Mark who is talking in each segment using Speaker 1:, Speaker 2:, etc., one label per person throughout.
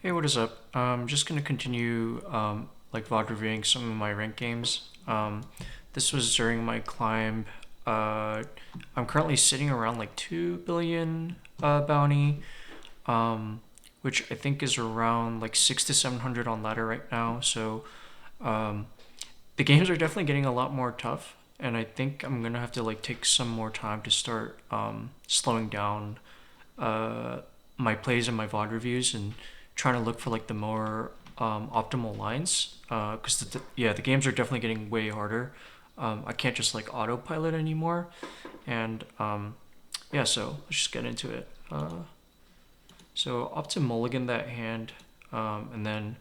Speaker 1: Hey, what is up? I'm just gonna continue like VOD reviewing some of my ranked games. This was during my climb. I'm currently sitting around like 2 billion bounty, um, which I think is around like 6 to 700 on ladder right now. So um, the games are definitely getting a lot more tough, and I think I'm gonna have to like take some more time to start slowing down uh, my plays and my VOD reviews and trying to look for like the more optimal lines. Because yeah, the games are definitely getting way harder. I can't just like autopilot anymore, and yeah, so let's just get into it. So up to mulligan that hand, and then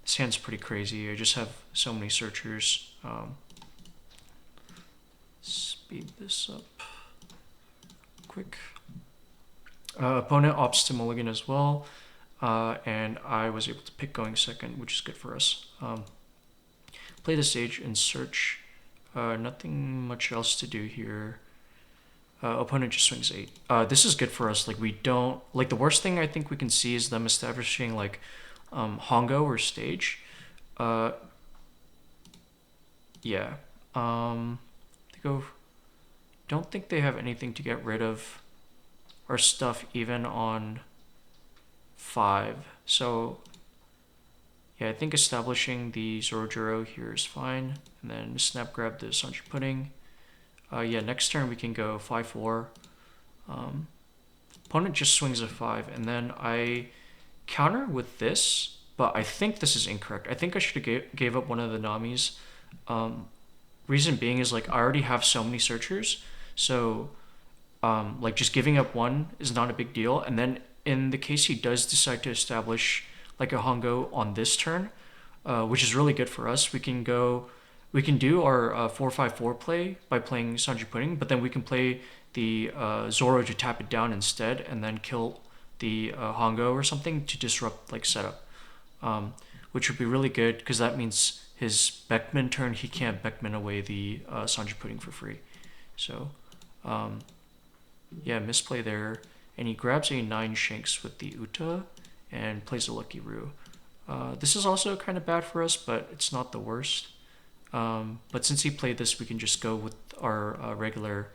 Speaker 1: this hand's pretty crazy. I just have so many searchers. Speed this up quick. Opponent opts to mulligan as well, and I was able to pick going second, which is good for us. Play the stage and search. Nothing much else to do here. Opponent just swings 8. This is good for us. Like we don't like the worst thing I think we can see is them establishing like Hongo or stage. Uh, yeah. They go. Don't think they have anything to get rid of our stuff even on 5. So yeah, I think establishing the Zorojuro here is fine. And then snap grab the Sanji Pudding. Yeah, next turn we can go 5-4. Opponent just swings a 5, and then I counter with this, but I think this is incorrect. I think I should have gave up one of the Namis. Reason being is like I already have so many searchers, so like just giving up one is not a big deal. And then in the case he does decide to establish like a Hongo on this turn, which is really good for us, we can do our 4-5-4 play by playing Sanji Pudding, but then we can play the Zoro to tap it down instead, and then kill the Hongo or something to disrupt like setup, which would be really good because that means his Beckman turn he can't Beckman away the Sanji Pudding for free. So yeah, misplay there, and he grabs a 9 Shanks with the Uta and plays a Lucky Roo. This is also kind of bad for us, but it's not the worst. But since he played this, we can just go with our regular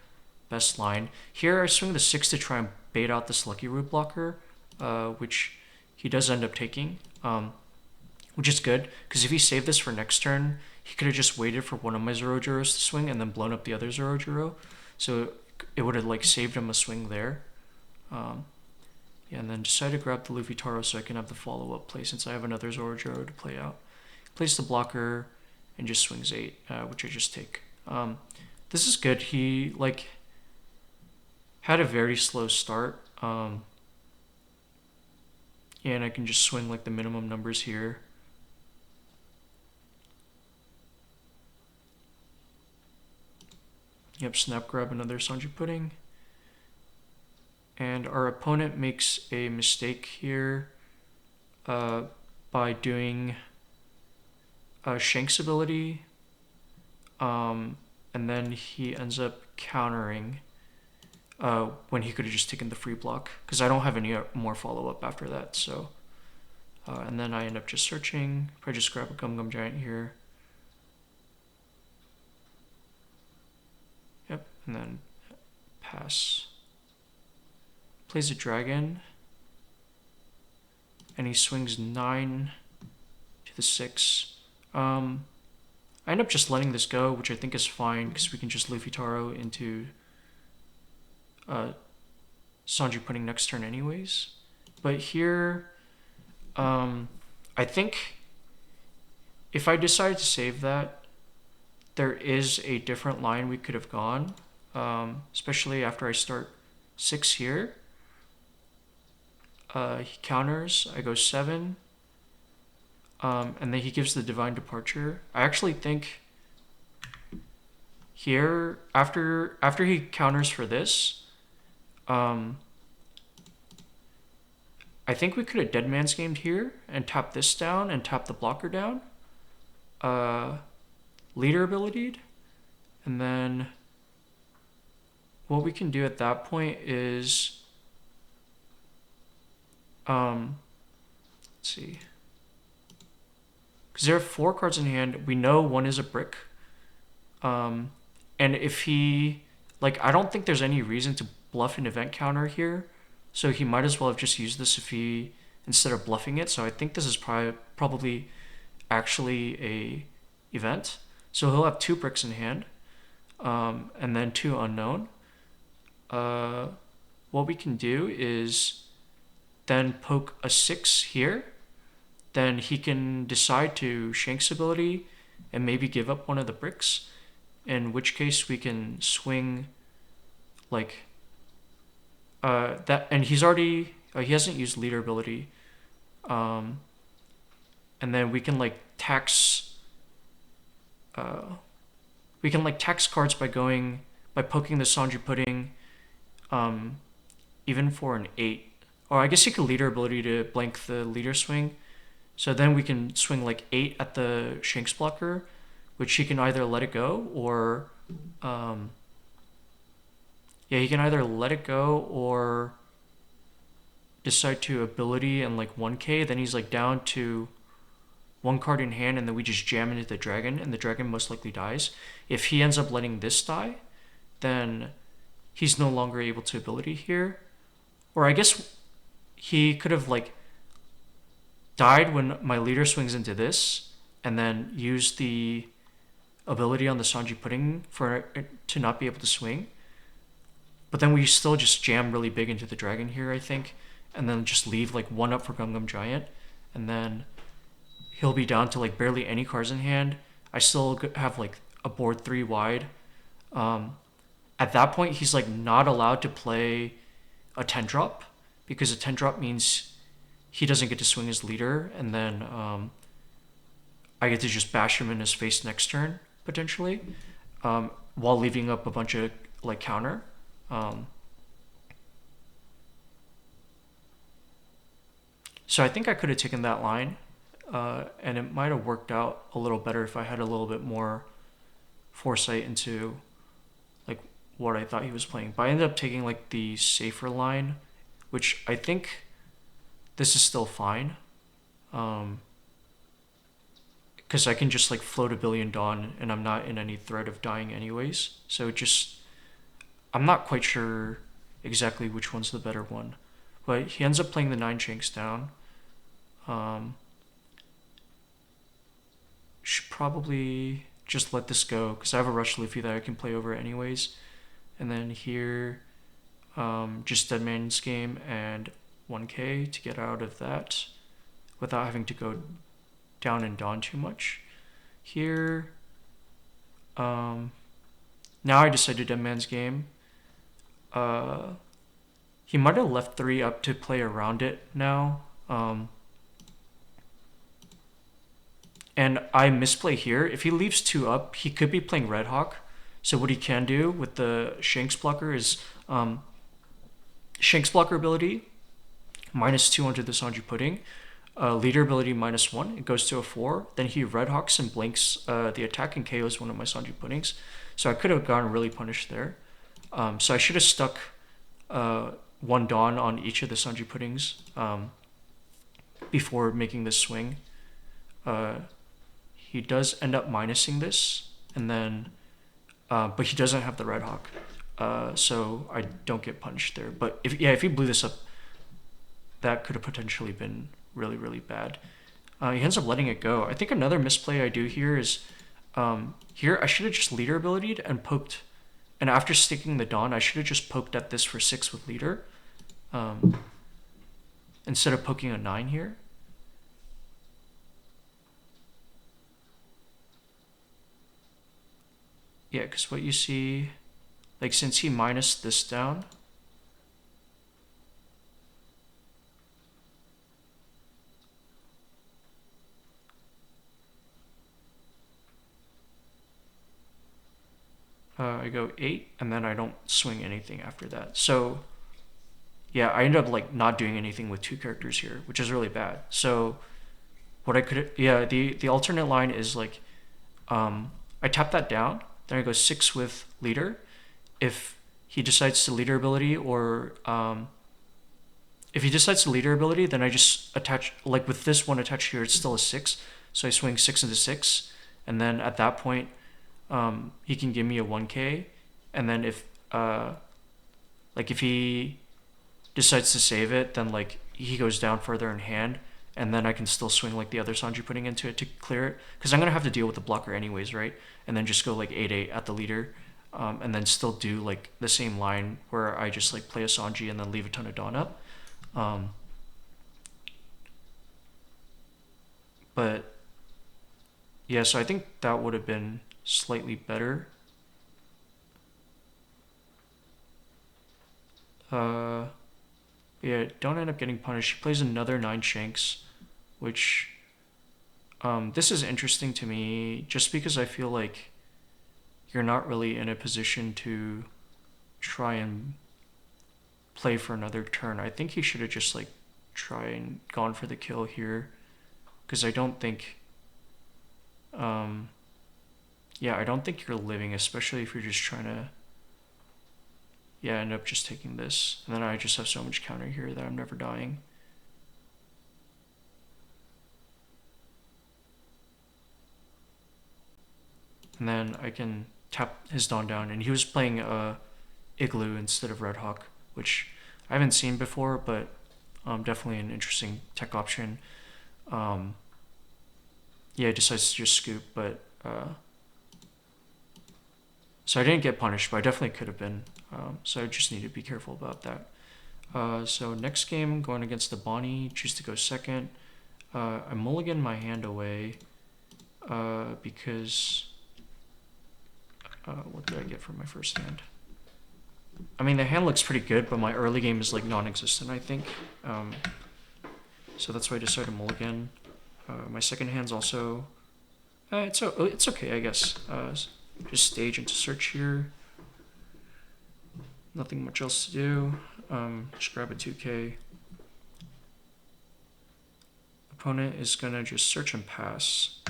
Speaker 1: best line. Here I swing the 6 to try and bait out this Lucky Roo blocker, which he does end up taking, which is good, because if he saved this for next turn, he could have just waited for one of my Zorojuros to swing and then blown up the other Zorojuro. So it would have like saved him a swing there. Yeah, and then decide to grab the Luffy Taro so I can have the follow-up play since I have another Zorojuro to play out. Plays the blocker and just swings 8, which I just take. This is good. He like had a very slow start, and I can just swing like the minimum numbers here. Yep, snap grab another Sanji Pudding. And our opponent makes a mistake here by doing a Shanks ability, and then he ends up countering when he could have just taken the free block because I don't have any more follow-up after that. So and then I end up just searching. Probably just grab a Gum Gum Giant here. Yep, and then pass. Plays a dragon, and he swings 9 to the 6. I end up just letting this go, which I think is fine because we can just Luffy Taro into Sanji Pudding next turn anyways. But here, I think if I decided to save that, there is a different line we could have gone, especially after I start 6 here. He counters, I go 7, and then he gives the Divine Departure. I actually think here, after he counters for this, I think we could have Dead Man's Gamed here and tap this down and tap the blocker down. Leader abilitied, and then what we can do at that point is Let's see. Because there are 4 cards in hand. We know one is a brick. And if he... Like, I don't think there's any reason to bluff an event counter here. So he might as well have just used this if he... instead of bluffing it. So I think this is probably actually a event. So he'll have 2 bricks in hand. And then 2 unknown. What we can do is then poke a 6 here. Then he can decide to Shanks ability and maybe give up one of the bricks. In which case we can swing like that, and he's already he hasn't used leader ability. And then we can like tax cards by poking the Sanji pudding, even for an 8. Or I guess you could leader ability to blank the leader swing. So then we can swing like 8 at the Shanks blocker, which he can either let it go or he can either let it go or decide to ability and like 1k. Then he's like down to 1 card in hand, and then we just jam into the dragon, and the dragon most likely dies. If he ends up letting this die, then he's no longer able to ability here. Or I guess he could have like died when my leader swings into this, and then used the ability on the Sanji pudding for it to not be able to swing. But then we still just jam really big into the dragon here, I think, and then just leave like 1 up for Gungam Giant, and then he'll be down to like barely any cards in hand. I still have like a board 3 wide. At that point, he's like not allowed to play a 10 drop, because a 10 drop means he doesn't get to swing his leader, and then I get to just bash him in his face next turn potentially, while leaving up a bunch of like counter. So I think I could have taken that line, and it might have worked out a little better if I had a little bit more foresight into like what I thought he was playing. But I ended up taking like the safer line, which I think this is still fine, because I can just like float a billion Dawn and I'm not in any threat of dying anyways. So I'm not quite sure exactly which one's the better one, but he ends up playing the 9 Shanks down. Should probably just let this go, because I have a Rush Luffy that I can play over anyways. And then here, just Dead Man's Game and 1k to get out of that without having to go down and Dawn too much. Here, now I decided Dead Man's Game. He might have left 3 up to play around it now. And I misplay here. If he leaves 2 up, he could be playing Red Hawk. So what he can do with the Shanks blocker is Shanks blocker ability -2 under the Sanji pudding. Leader ability -1. It goes to a 4. Then he Red Hawks and blanks the attack and KOs one of my Sanji puddings. So I could have gotten really punished there. So I should have stuck 1 Dawn on each of the Sanji puddings before making this swing. He does end up minusing this, and then but he doesn't have the Red Hawk, so I don't get punished there. But if he blew this up, that could have potentially been really, really bad. He ends up letting it go. I think another misplay I do here is here I should have just leader ability'd and poked, and after sticking the Dawn, I should have just poked at this for 6 with leader, instead of poking a 9 here. Yeah, because what you see, like since he minused this down, I go 8, and then I don't swing anything after that. So yeah, I end up like not doing anything with 2 characters here, which is really bad. So what I could, the alternate line is like, I tap that down, then I go 6 with leader. If he decides to leader ability or if he decides to leader ability, then I just attach, like with this one attached here, it's still a 6. So I swing 6 into 6. And then at that point, he can give me a 1k. And then if he decides to save it, then like he goes down further in hand. And then I can still swing like the other Sanji putting into it to clear it. Because I'm going to have to deal with the blocker anyways, right? And then just go like 8-8 at the leader. And then still do like the same line where I just like play a Sanji and then leave a ton of Dawn up. But yeah, so I think that would have been slightly better. Yeah, don't end up getting punished. He plays another 9 Shanks, which this is interesting to me just because I feel like you're not really in a position to try and play for another turn. I think he should have just like try and gone for the kill here, because I don't think I don't think you're living, especially if you're just trying to end up just taking this. And then I just have so much counter here that I'm never dying. And then I can tap his Dawn down. And he was playing Igloo instead of Red Hawk, which I haven't seen before, but definitely an interesting tech option. He decides to just scoop, but so I didn't get punished, but I definitely could have been. So I just need to be careful about that. So next game, going against the Bonney, choose to go second. I mulligan my hand away because what did I get for my first hand? I mean, the hand looks pretty good, but my early game is like non-existent, I think. So that's why I decided to mulligan. My second hand's also it's okay, I guess. Just stage into search here. Nothing much else to do. Just grab a 2k. Opponent is gonna just search and pass.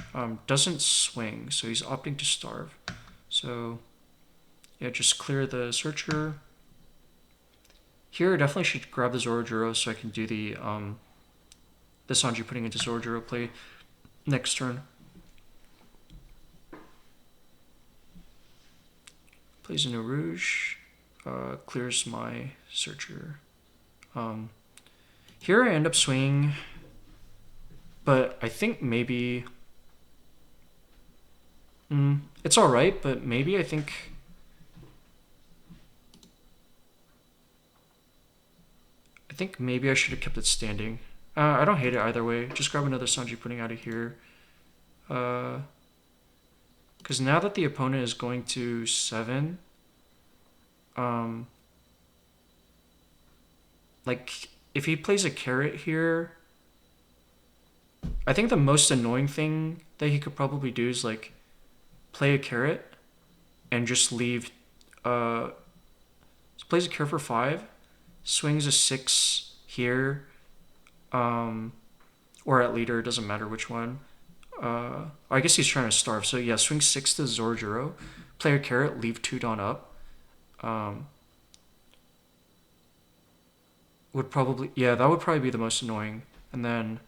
Speaker 1: Doesn't swing, so he's opting to starve. So yeah, just clear the searcher. Here I definitely should grab the Zorojuro so I can do the Sanji putting into Zorojuro play next turn. Plays a new Rouge, clears my searcher. Here I end up swinging, but I think maybe it's all right, but maybe I think maybe I should have kept it standing. I don't hate it either way. Just grab another Sanji putting out of here. Because now that the opponent is going to 7, like if he plays a carrot here, I think the most annoying thing that he could probably do is like play a carrot and just leave. So plays a carrot for 5, swings a 6 here, or at leader, doesn't matter which one. I guess he's trying to starve. So yeah, swing 6 to Zorojuro, play a carrot, leave 2 Dawn up. That would probably be the most annoying. And then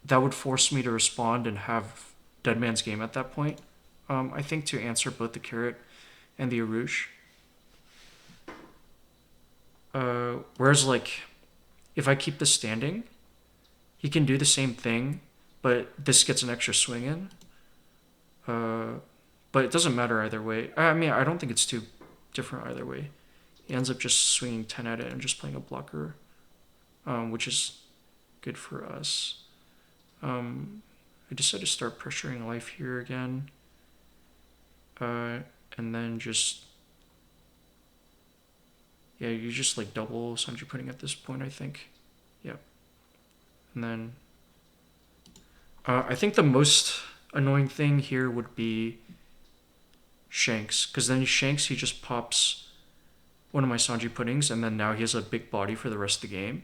Speaker 1: that would force me to respond and have Dead Man's Game at that point. I think to answer both the carrot and the Arush. Whereas like if I keep this standing, he can do the same thing, but this gets an extra swing in. But it doesn't matter either way. I mean, I don't think it's too different either way. He ends up just swinging 10 at it and just playing a blocker, which is good for us. I decided to start pressuring life here again. And then just, yeah, you just like double Sanji putting at this point, I think. Yep. And then I think the most annoying thing here would be Shanks, because then Shanks, he just pops one of my Sanji puddings, and then now he has a big body for the rest of the game.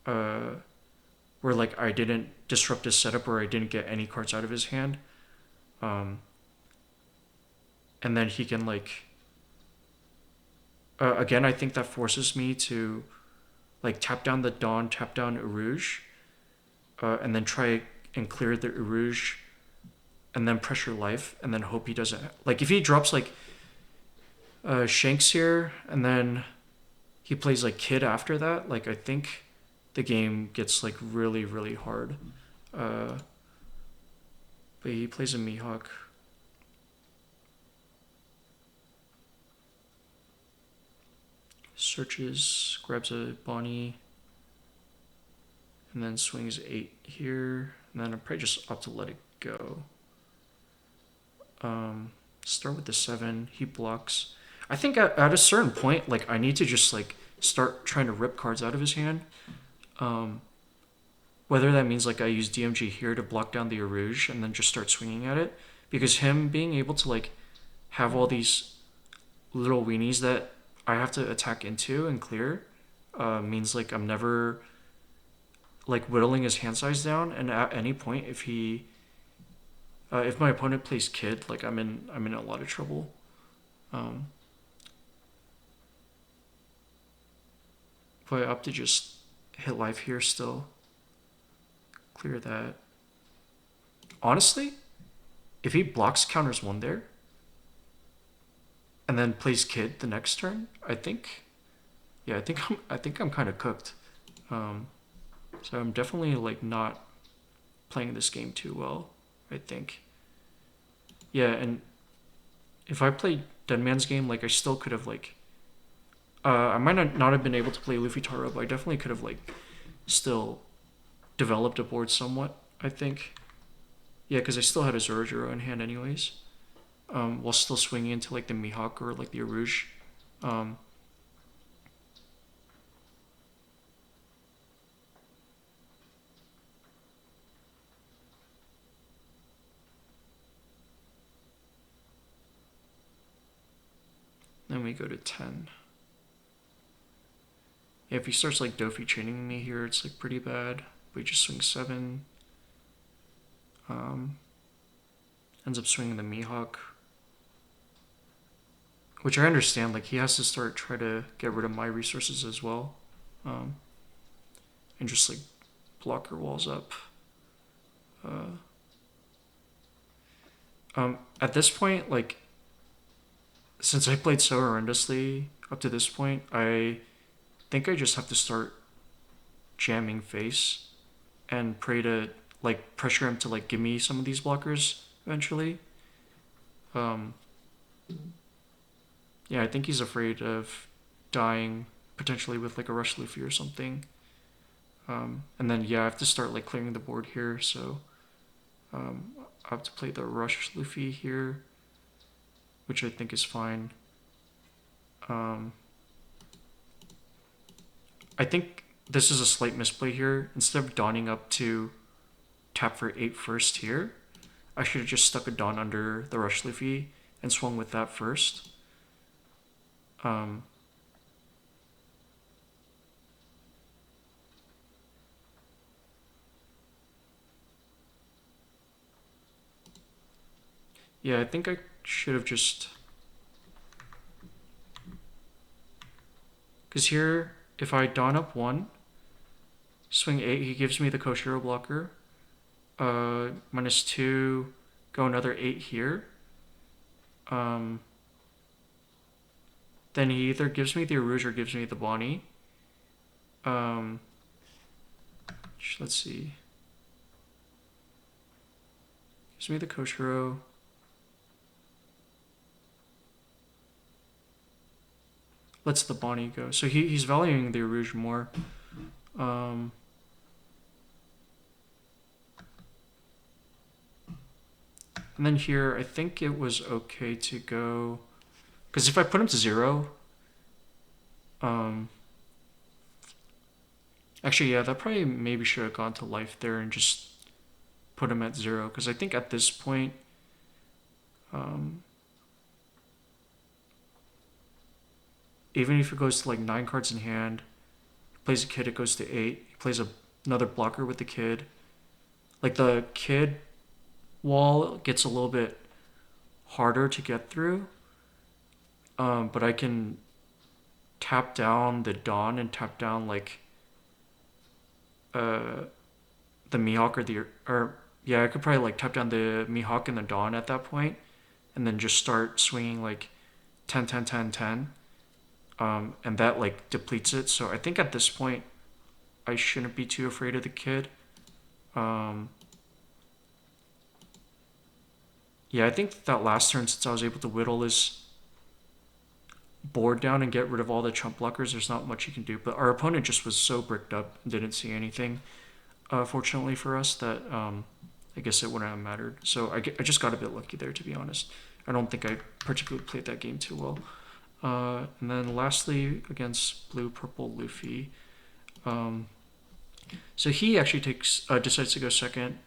Speaker 1: Where like I didn't disrupt his setup, or I didn't get any cards out of his hand. And then he can like again, I think that forces me to like tap down the Dawn, tap down Uruge, and then try and clear the Uruge, and then pressure life, and then hope he doesn't. Like if he drops like Shanks here, and then he plays like Kid after that, like I think the game gets like really really hard. But he plays a Mihawk. Searches, grabs a Bonney, and then swings 8 here, and then I'm probably just opt to let it go. Start with the 7. He blocks. I think at a certain point, like I need to just like start trying to rip cards out of his hand. Whether that means like I use DMG here to block down the Arouge and then just start swinging at it, because him being able to like have all these little weenies that I have to attack into and clear means like I'm never like whittling his hand size down, and at any point if my opponent plays Kid, like I'm in a lot of trouble. But I opt to just hit life here still. Clear that. Honestly, if he blocks counters 1 there, and then plays Kid the next turn, I think I'm kind of cooked. So I'm definitely like not playing this game too well, I think. Yeah, and if I played Deadman's game, like I still could have like I might not have been able to play Luffy Taro, but I definitely could have like still developed a board somewhat, I think. Yeah, because I still had a Zoro in hand anyways, while still swinging into like the Mihawk or like the Arouge. Then we go to 10. Yeah, if he starts like Dofi chaining me here, it's like pretty bad. But he just swings 7. Ends up swinging the Mihawk, which I understand. Like he has to start try to get rid of my resources as well, and just like blocker walls up. At this point, like since I played so horrendously up to this point, I think I just have to start jamming face and pray to like pressure him to like give me some of these blockers eventually. Yeah, I think he's afraid of dying potentially with like a Rush Luffy or something. And then yeah, I have to start like clearing the board here, so I have to play the Rush Luffy here, which I think is fine. I think this is a slight misplay here. Instead of Dawning up to tap for 8 first here, I should have just stuck a Dawn under the Rush Luffy and swung with that first. Yeah, I think I should have just... Because here, if I Dawn up 1, swing 8, he gives me the Koshiro blocker. -2, go another 8 here. Then he either gives me the Arouge or gives me the Bonney. Let's see. Gives me the Koshiro. Lets the Bonney go. So he's valuing the Arouge more. And then here, I think it was okay to go... Because if I put him to 0... Actually, yeah, that probably maybe should have gone to life there and just put him at 0. Because I think at this point... even if it goes to like 9 cards in hand, plays a Kid, it goes to 8. He plays another blocker with the Kid. Like the Kid wall gets a little bit harder to get through, but I can tap down the Dawn and tap down like the mihawk or yeah, I could probably like tap down the mihawk and the dawn at that point, and then just start swinging like 10, 10, 10, 10, and that like depletes it. So I think at this point I shouldn't be too afraid of the kid. Yeah, I think that last turn, since I was able to whittle his board down and get rid of all the chump blockers, there's not much you can do. But our opponent just was so bricked up and didn't see anything, fortunately for us, that I guess it wouldn't have mattered. So I just got a bit lucky there, to be honest. I don't think I particularly played that game too well. And then lastly, against blue-purple Luffy. So he actually decides to go second,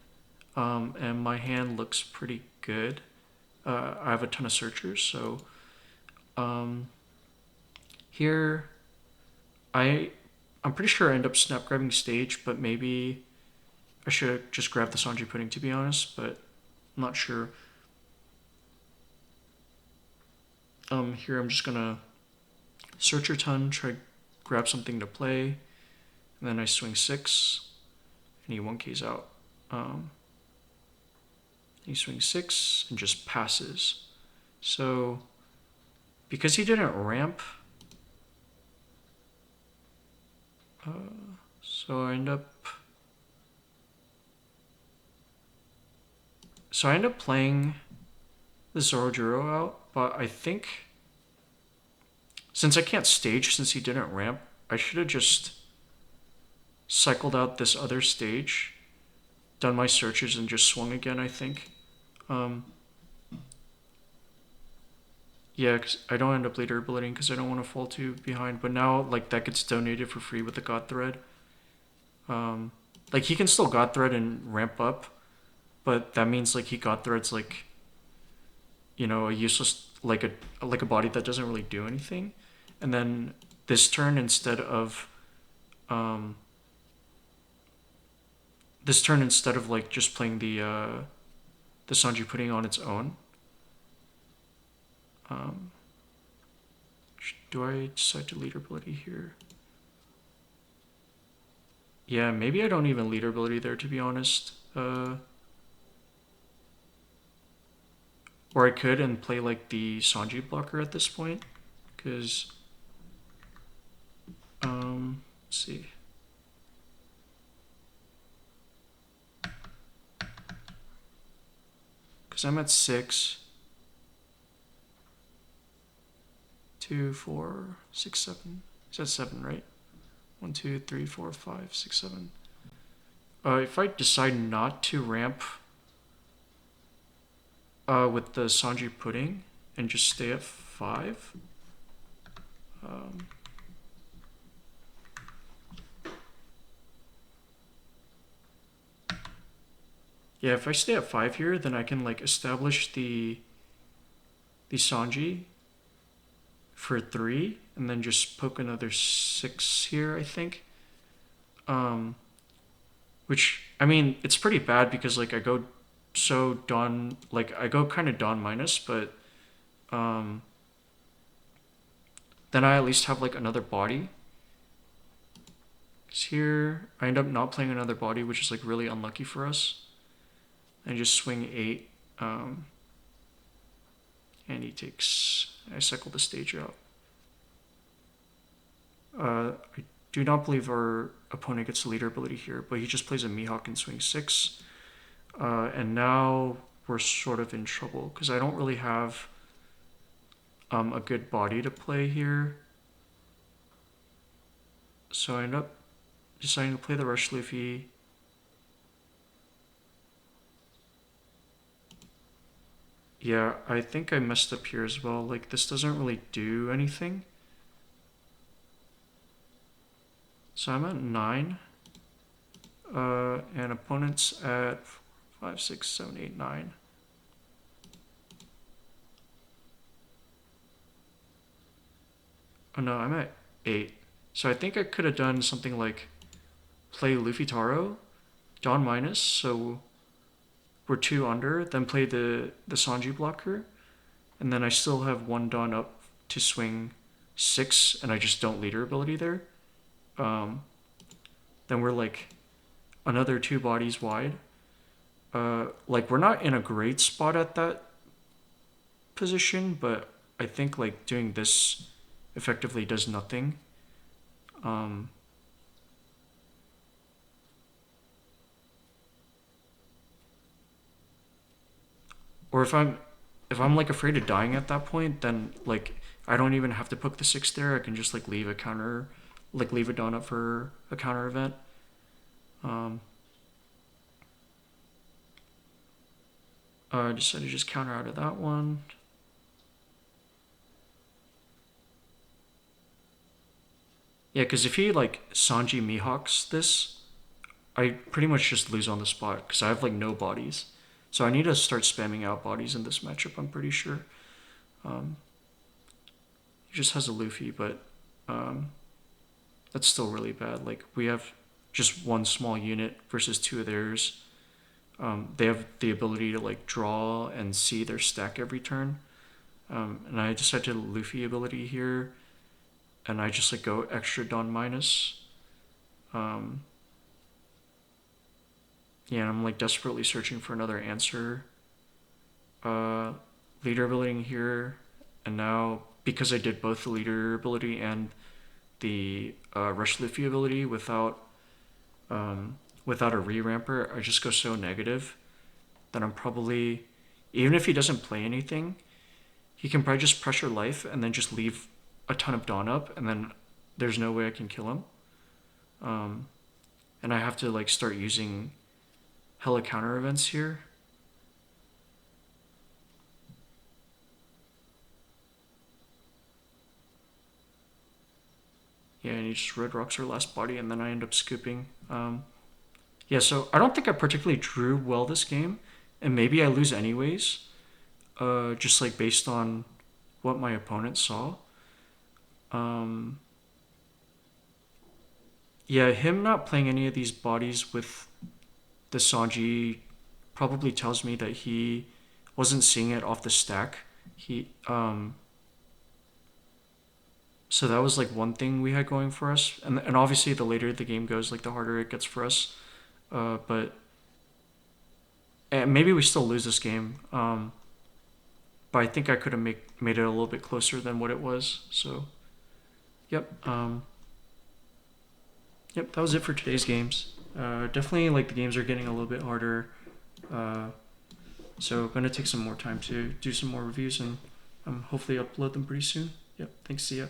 Speaker 1: and my hand looks pretty good. I have a ton of searchers, so here I'm pretty sure I end up snap grabbing stage, but maybe I should have just grabbed the Sanji pudding, to be honest, but I'm not sure. Here I'm just gonna search a ton, try to grab something to play, and then I swing 6, and he 1Ks out. He swings 6 and just passes. So because he didn't ramp, so I end up playing the Zorojuro out, but I think since I can't stage since he didn't ramp, I should have just cycled out this other stage, done my searches, and just swung again, I think. Yeah, because I don't end up later abilitying because I don't want to fall too behind. But now, like, that gets donated for free with the God Thread. Like, he can still God Thread and ramp up, but that means, like, he God Threads, like, you know, a useless, like a body that doesn't really do anything. And then this turn, instead of like just playing the Sanji pudding on its own, do I decide to leader ability here? Yeah, maybe I don't even leader ability there, to be honest. Or I could and play like the Sanji blocker at this point, because let's see. Because I'm at 6. 2, 4, 6, 7. Is that 7, right? 1, 2, 3, 4, 5, 6, 7. If I decide not to ramp with the Sanji pudding and just stay at 5, yeah, if I stay at 5 here, then I can like establish the Sanji for 3, and then just poke another 6 here, I think. Which, I mean, it's pretty bad because like I go so dawn, like I go kind of dawn minus, but then I at least have like another body. Because here I end up not playing another body, which is like really unlucky for us. I just swing 8, and he takes. I cycle the stage out. I do not believe our opponent gets the leader ability here, but he just plays a mihawk and swings 6. And now we're sort of in trouble because I don't really have a good body to play here. So I end up deciding to play the Rush Luffy. Yeah, I think I messed up here as well. Like, this doesn't really do anything. So I'm at 9. And opponent's at 5, 6, 7, 8, 9. Oh no, I'm at 8. So I think I could have done something like play Luffy Taro, Dawn minus, so we're 2 under, then play the Sanji blocker, and then I still have 1 Dawn up to swing 6, and I just don't leader ability there. Then we're like another 2 bodies wide. Like we're not in a great spot at that position, but I think like doing this effectively does nothing. Um, or if I'm like afraid of dying at that point, then like I don't even have to put the 6 there. I can just like leave a counter, like leave a donut for a counter event. Um, I decided to just counter out of that one. Yeah, because if he like Sanji Mihawks this, I pretty much just lose on the spot because I have like no bodies. So I need to start spamming out bodies in this matchup, I'm pretty sure. Um, he just has a Luffy, but um, that's still really bad. Like we have just one small unit versus 2 of theirs. They have the ability to like draw and see their stack every turn. And I decided to Luffy ability here, and I just like go extra Dawn minus. Um, yeah, and I'm like desperately searching for another answer. Uh, Leader ability here, and now because I did both the leader ability and the Rush Luffy ability without a re-ramper, I just go so negative that I'm probably, even if he doesn't play anything, he can probably just pressure life and then just leave a ton of Dawn up, and then there's no way I can kill him. Um, and I have to like start using hella counter events here. Yeah, and he just red rocks her last body, and then I end up scooping. Yeah, so I don't think I particularly drew well this game, and maybe I lose anyways. Just like based on what my opponent saw. Um, yeah, him not playing any of these bodies with the Sanji probably tells me that he wasn't seeing it off the stack. So that was like one thing we had going for us, and obviously the later the game goes, like the harder it gets for us. But and maybe we still lose this game. But I think I could have made it a little bit closer than what it was. So yep, yep, that was it for today's games. Definitely like the games are getting a little bit harder. Uh, so I'm gonna take some more time to do some more reviews and hopefully upload them pretty soon. Yep, thanks. See ya.